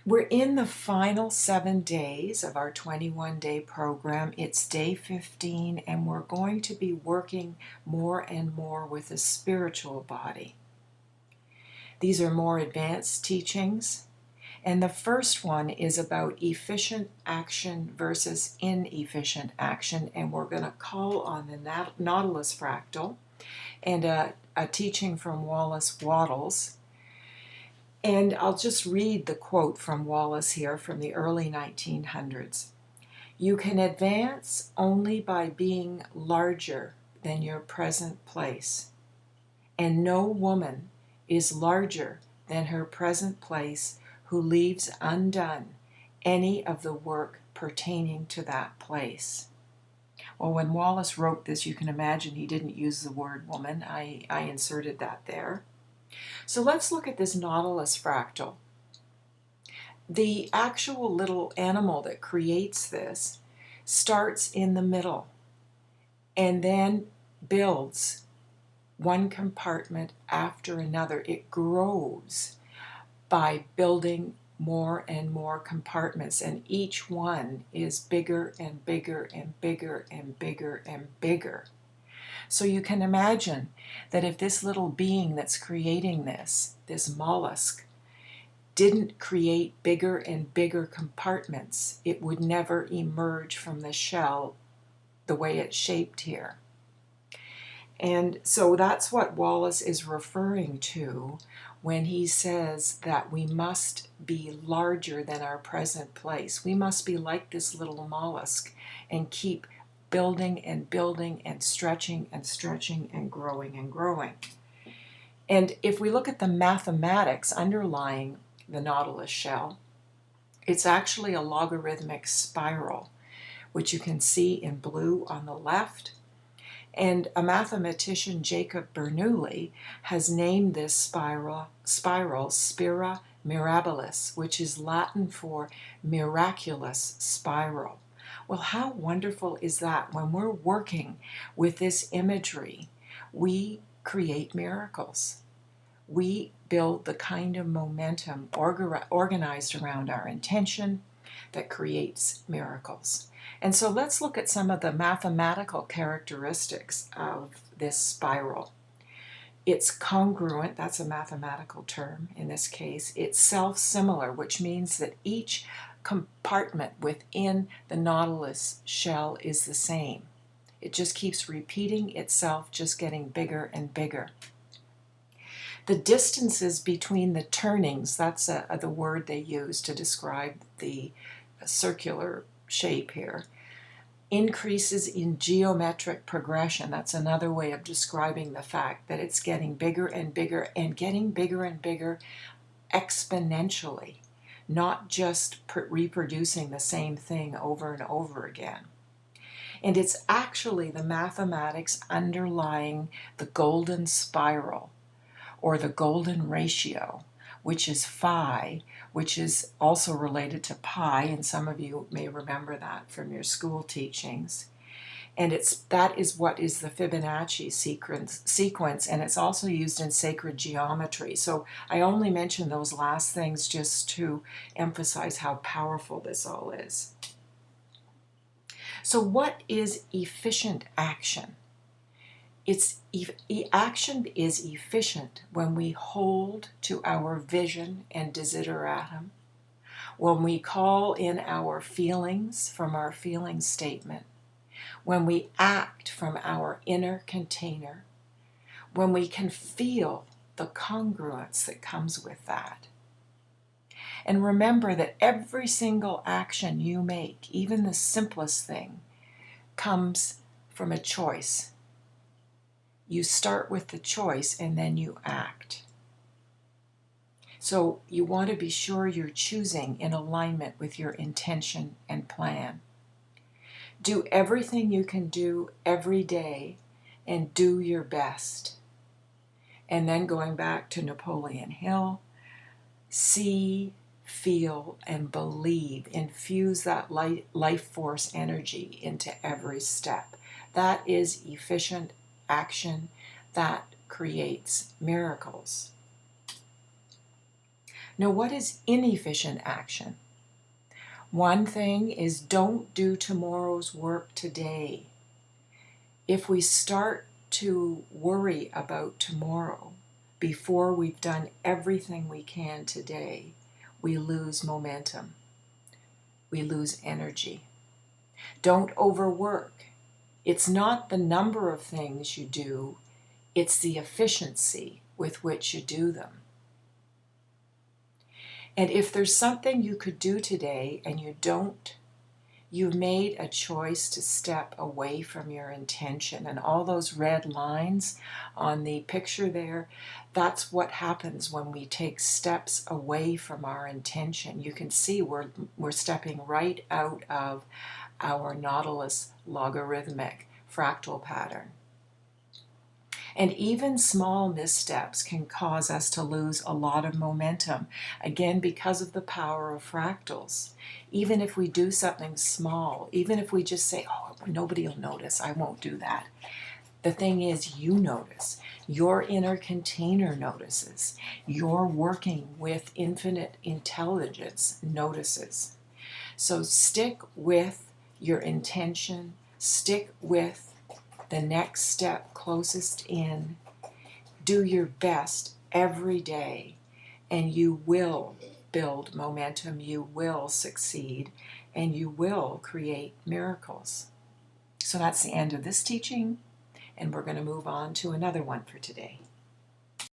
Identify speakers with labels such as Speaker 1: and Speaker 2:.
Speaker 1: We're in the final 7 days of our 21-day program. It's day 15, and we're going to be working more and more with the spiritual body. These are more advanced teachings, and the first one is about efficient action versus inefficient action, and we're going to call on the Nautilus fractal and a teaching from Wallace Wattles. And I'll just read the quote from Wallace here from the early 1900s. You can advance only by being larger than your present place, and no woman is larger than her present place who leaves undone any of the work pertaining to that place. Well, when Wallace wrote this, you can imagine he didn't use the word woman. I inserted that there. So let's look at this Nautilus fractal. The actual little animal that creates this starts in the middle and then builds one compartment after another. It grows by building more and more compartments, and each one is bigger and bigger and bigger and bigger and bigger. So you can imagine that if this little being that's creating this mollusk, didn't create bigger and bigger compartments, it would never emerge from the shell the way it's shaped here. And so that's what Wallace is referring to when he says that we must be larger than our present place. We must be like this little mollusk and keep building and building and stretching and stretching and growing and growing. And if we look at the mathematics underlying the Nautilus shell, it's actually a logarithmic spiral, which you can see in blue on the left. And a mathematician, Jacob Bernoulli, has named this spiral Spira Mirabilis, which is Latin for miraculous spiral. Well, how wonderful is that? When we're working with this imagery, we create miracles. We build the kind of momentum organized around our intention that creates miracles. And so let's look at some of the mathematical characteristics of this spiral. It's congruent, that's a mathematical term in this case. It's self-similar, which means that each compartment within the Nautilus shell is the same. It just keeps repeating itself, just getting bigger and bigger. The distances between the turnings, that's the word they use to describe the circular shape here, increases in geometric progression. That's another way of describing the fact that it's getting bigger and bigger and getting bigger and bigger exponentially, not just reproducing the same thing over and over again. And it's actually the mathematics underlying the golden spiral or the golden ratio, which is phi, which is also related to pi, and some of you may remember that from your school teachings. And that is what is the Fibonacci sequence, and it's also used in sacred geometry. So I only mention those last things just to emphasize how powerful this all is. So what is efficient action? Action is efficient when we hold to our vision and desideratum, when we call in our feelings from our feeling statement, when we act from our inner container, when we can feel the congruence that comes with that. And remember that every single action you make, even the simplest thing, comes from a choice. You start with the choice and then you act. So you want to be sure you're choosing in alignment with your intention and plan. Do everything you can do every day and do your best. And then going back to Napoleon Hill, see, feel, and believe. Infuse that life force energy into every step. That is efficient action that creates miracles. Now, what is inefficient action? One thing is, don't do tomorrow's work today. If we start to worry about tomorrow before we've done everything we can today, we lose momentum. We lose energy. Don't overwork. It's not the number of things you do, it's the efficiency with which you do them. And if there's something you could do today and you don't, you've made a choice to step away from your intention. And all those red lines on the picture there, that's what happens when we take steps away from our intention. You can see we're stepping right out of our Nautilus logarithmic fractal pattern. And even small missteps can cause us to lose a lot of momentum, again, because of the power of fractals. Even if we do something small, even if we just say, oh, nobody will notice, I won't do that. The thing is, you notice. Your inner container notices. Your working with infinite intelligence notices. So stick with your intention, stick with the next step closest in. Do your best every day, and you will build momentum, you will succeed, and you will create miracles. So that's the end of this teaching, and we're going to move on to another one for today.